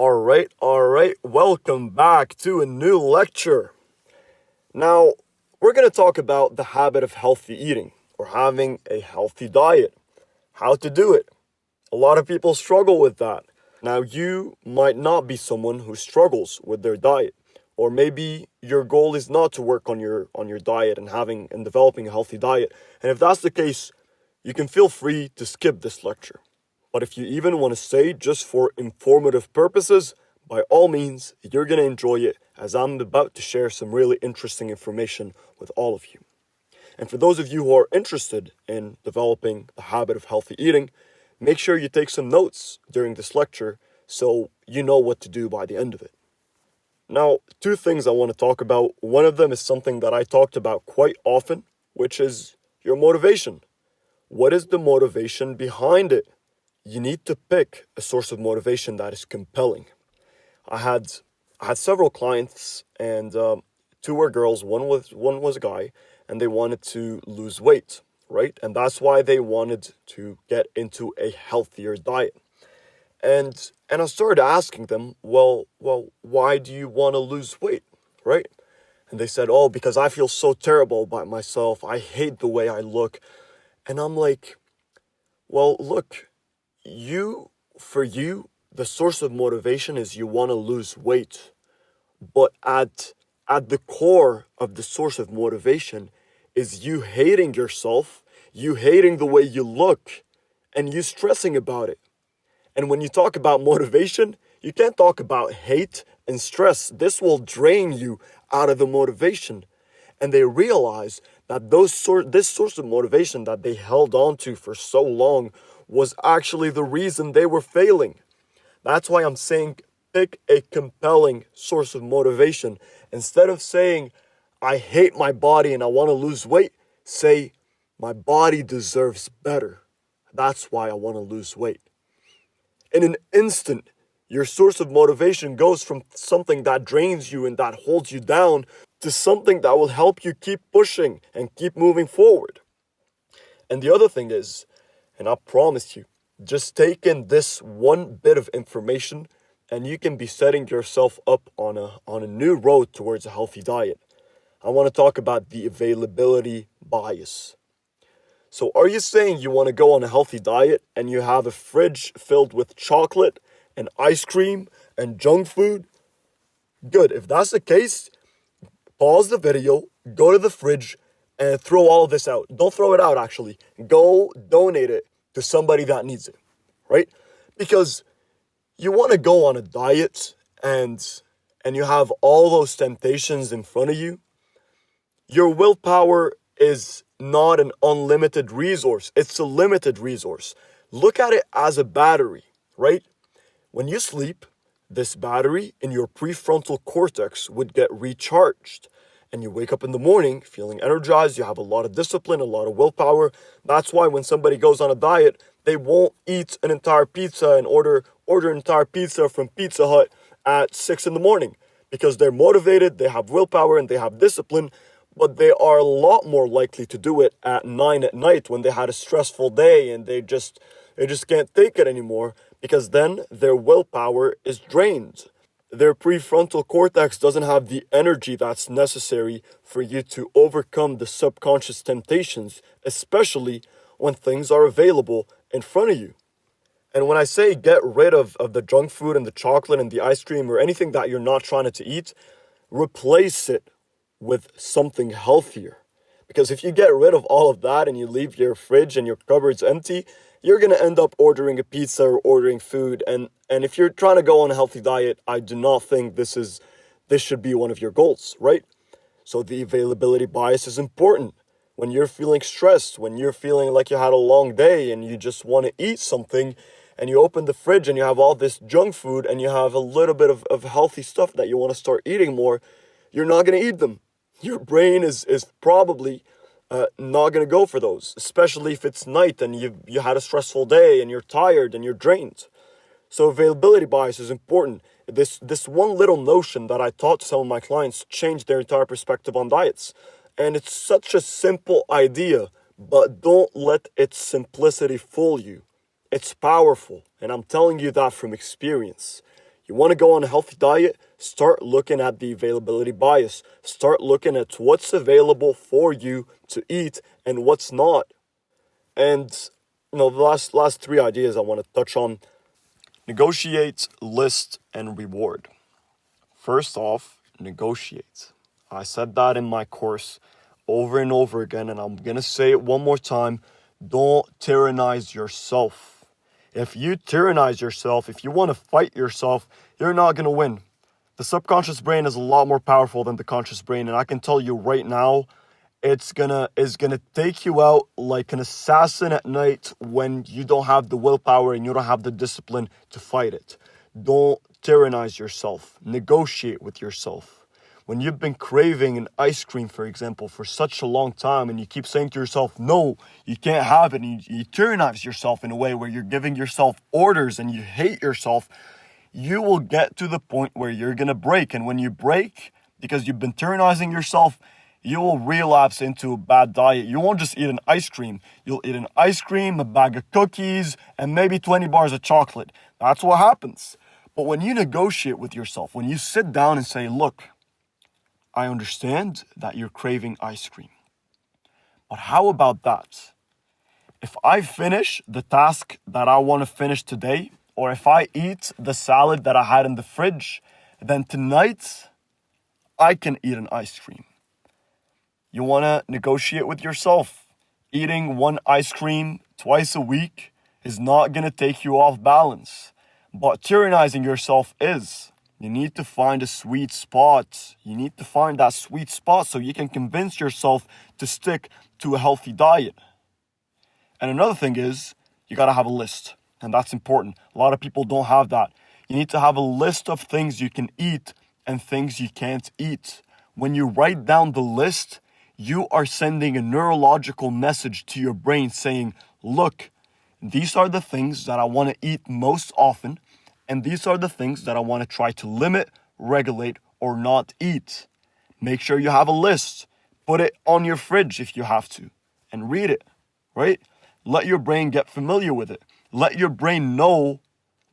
All right. Welcome back to a new lecture. Now, we're going to talk about the habit of healthy eating or having a healthy diet. How to do it. A lot of people struggle with that. Now, you might not be someone who struggles with their diet, or maybe your goal is not to work on your diet and having and developing a healthy diet. And if that's the case, you can feel free to skip this lecture. But if you even want to stay just for informative purposes, by all means, you're going to enjoy it as I'm about to share some really interesting information with all of you. And for those of you who are interested in developing the habit of healthy eating, make sure you take some notes during this lecture so you know what to do by the end of it. Now, two things I want to talk about. One of them is something that I talked about quite often, which is your motivation. What is the motivation behind it? You need to pick a source of motivation that is compelling. I had several clients, and two were girls. One was a guy, and they wanted to lose weight, right? And that's why they wanted to get into a healthier diet. And I started asking them, well, why do you want to lose weight, right? And they said, oh, because I feel so terrible about myself. I hate the way I look. And I'm like, well, look. For you, the source of motivation is you want to lose weight. But at the core of the source of motivation is you hating yourself, you hating the way you look, and you stressing about it. And when you talk about motivation, you can't talk about hate and stress. This will drain you out of the motivation. And they realize that this source of motivation that they held on to for so long was actually the reason they were failing. That's why I'm saying pick a compelling source of motivation. Instead of saying, I hate my body and I want to lose weight, say, my body deserves better. That's why I want to lose weight. In an instant, your source of motivation goes from something that drains you and that holds you down to something that will help you keep pushing and keep moving forward. And the other thing is, and I promise you, just take in this one bit of information and you can be setting yourself up on a new road towards a healthy diet. I want to talk about the availability bias. So are you saying you want to go on a healthy diet and you have a fridge filled with chocolate and ice cream and junk food? Good. If that's the case, pause the video, go to the fridge, and throw all of this out. Don't throw it out, actually. Go donate it to somebody that needs it, right? Because you want to go on a diet and you have all those temptations in front of you. Your willpower is not an unlimited resource. It's a limited resource. Look at it as a battery, right? When you sleep, this battery in your prefrontal cortex would get recharged. And you wake up in the morning feeling energized, you have a lot of discipline, a lot of willpower. That's why when somebody goes on a diet, they won't eat an entire pizza and order an entire pizza from Pizza Hut at 6 in the morning. Because they're motivated, they have willpower, and they have discipline. But they are a lot more likely to do it at 9 at night when they had a stressful day and they just can't take it anymore, because then their willpower is drained. Their prefrontal cortex doesn't have the energy that's necessary for you to overcome the subconscious temptations, especially when things are available in front of you. And when I say get rid of the junk food and the chocolate and the ice cream or anything that you're not trying to eat, replace it with something healthier. Because if you get rid of all of that and you leave your fridge and your cupboards empty, you're going to end up ordering a pizza or ordering food. And if you're trying to go on a healthy diet, I do not think this should be one of your goals, right? So the availability bias is important. When you're feeling stressed, when you're feeling like you had a long day and you just want to eat something, and you open the fridge and you have all this junk food and you have a little bit of healthy stuff that you want to start eating more, you're not going to eat them. Your brain is probably not going to go for those, especially if it's night and you had a stressful day and you're tired and you're drained. So availability bias is important. This one little notion that I taught some of my clients changed their entire perspective on diets. And it's such a simple idea, but don't let its simplicity fool you. It's powerful, and I'm telling you that from experience. You want to go on a healthy diet? Start looking at the availability bias. Start looking at what's available for you to eat and what's not. And the last three ideas I want to touch on: negotiate, list, and reward. First off, negotiate. I said that in my course over and over again, and I'm going to say it one more time. Don't tyrannize yourself. If you tyrannize yourself, if you want to fight yourself, you're not going to win. The subconscious brain is a lot more powerful than the conscious brain, and I can tell you right now, it's gonna take you out like an assassin at night when you don't have the willpower and you don't have the discipline to fight it. Don't tyrannize yourself. Negotiate with yourself. When you've been craving an ice cream, for example, for such a long time, and you keep saying to yourself, no, you can't have it, and you tyrannize yourself in a way where you're giving yourself orders and you hate yourself, you will get to the point where you're gonna break. And when you break, because you've been tyrannizing yourself, you will relapse into a bad diet. You won't just eat an ice cream. You'll eat an ice cream, a bag of cookies, and maybe 20 bars of chocolate. That's what happens. But when you negotiate with yourself, when you sit down and say, look, I understand that you're craving ice cream, but how about that? If I finish the task that I want to finish today, or if I eat the salad that I had in the fridge, then tonight I can eat an ice cream. You want to negotiate with yourself. Eating one ice cream twice a week is not going to take you off balance. But tyrannizing yourself is. You need to find a sweet spot. You need to find that sweet spot so you can convince yourself to stick to a healthy diet. And another thing is, you got to have a list. And that's important. A lot of people don't have that. You need to have a list of things you can eat and things you can't eat. When you write down the list, you are sending a neurological message to your brain saying, look, these are the things that I want to eat most often, and these are the things that I want to try to limit, regulate, or not eat. Make sure you have a list. Put it on your fridge if you have to, and read it, right? Let your brain get familiar with it. Let your brain know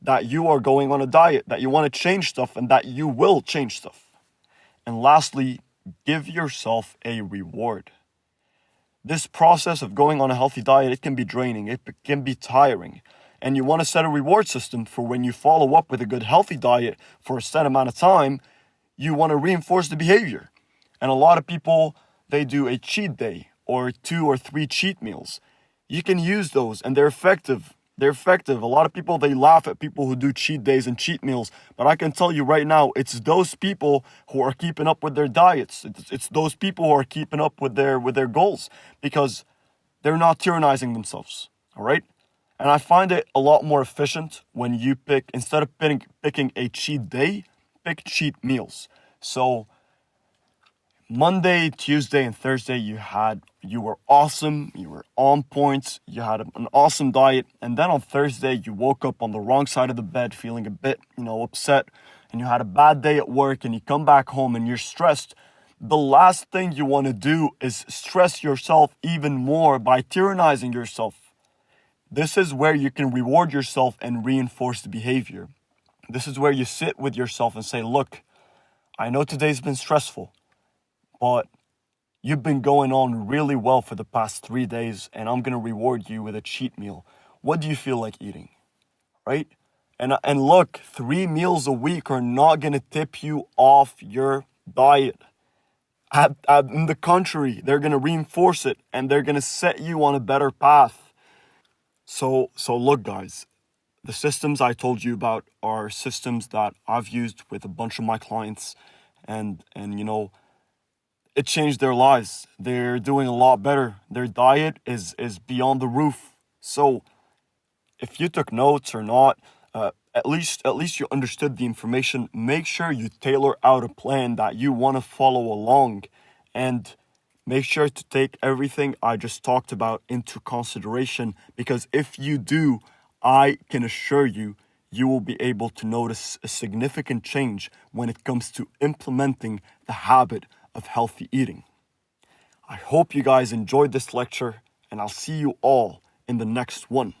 that you are going on a diet, that you want to change stuff, and that you will change stuff. And lastly, give yourself a reward. This process of going on a healthy diet, it can be draining, it can be tiring. And you want to set a reward system for when you follow up with a good healthy diet for a set amount of time, you want to reinforce the behavior. And a lot of people, they do a cheat day or 2 or 3 cheat meals. You can use those and they're effective. They're effective. A lot of people, they laugh at people who do cheat days and cheat meals. But I can tell you right now, it's those people who are keeping up with their diets. It's those people who are keeping up with their goals because they're not tyrannizing themselves. All right? And I find it a lot more efficient when you pick, instead of picking a cheat day, pick cheat meals. So Monday, Tuesday, and Thursday, you were awesome, you were on point, you had an awesome diet, and then on Thursday, you woke up on the wrong side of the bed feeling a bit, upset, and you had a bad day at work, and you come back home and you're stressed. The last thing you want to do is stress yourself even more by tyrannizing yourself. This is where you can reward yourself and reinforce the behavior. This is where you sit with yourself and say, look, I know today's been stressful, but you've been going on really well for the past 3 days, and I'm going to reward you with a cheat meal. What do you feel like eating, right? And look, 3 meals a week are not going to tip you off your diet. In the contrary, they're going to reinforce it, and they're going to set you on a better path. So look, guys, the systems I told you about are systems that I've used with a bunch of my clients, and it changed their lives. They're doing a lot better. Their diet is beyond the roof. So if you took notes or not, at least you understood the information. Make sure you tailor out a plan that you want to follow along, and make sure to take everything I just talked about into consideration, because if you do, I can assure you, you will be able to notice a significant change when it comes to implementing the habit of healthy eating. I hope you guys enjoyed this lecture, and I'll see you all in the next one.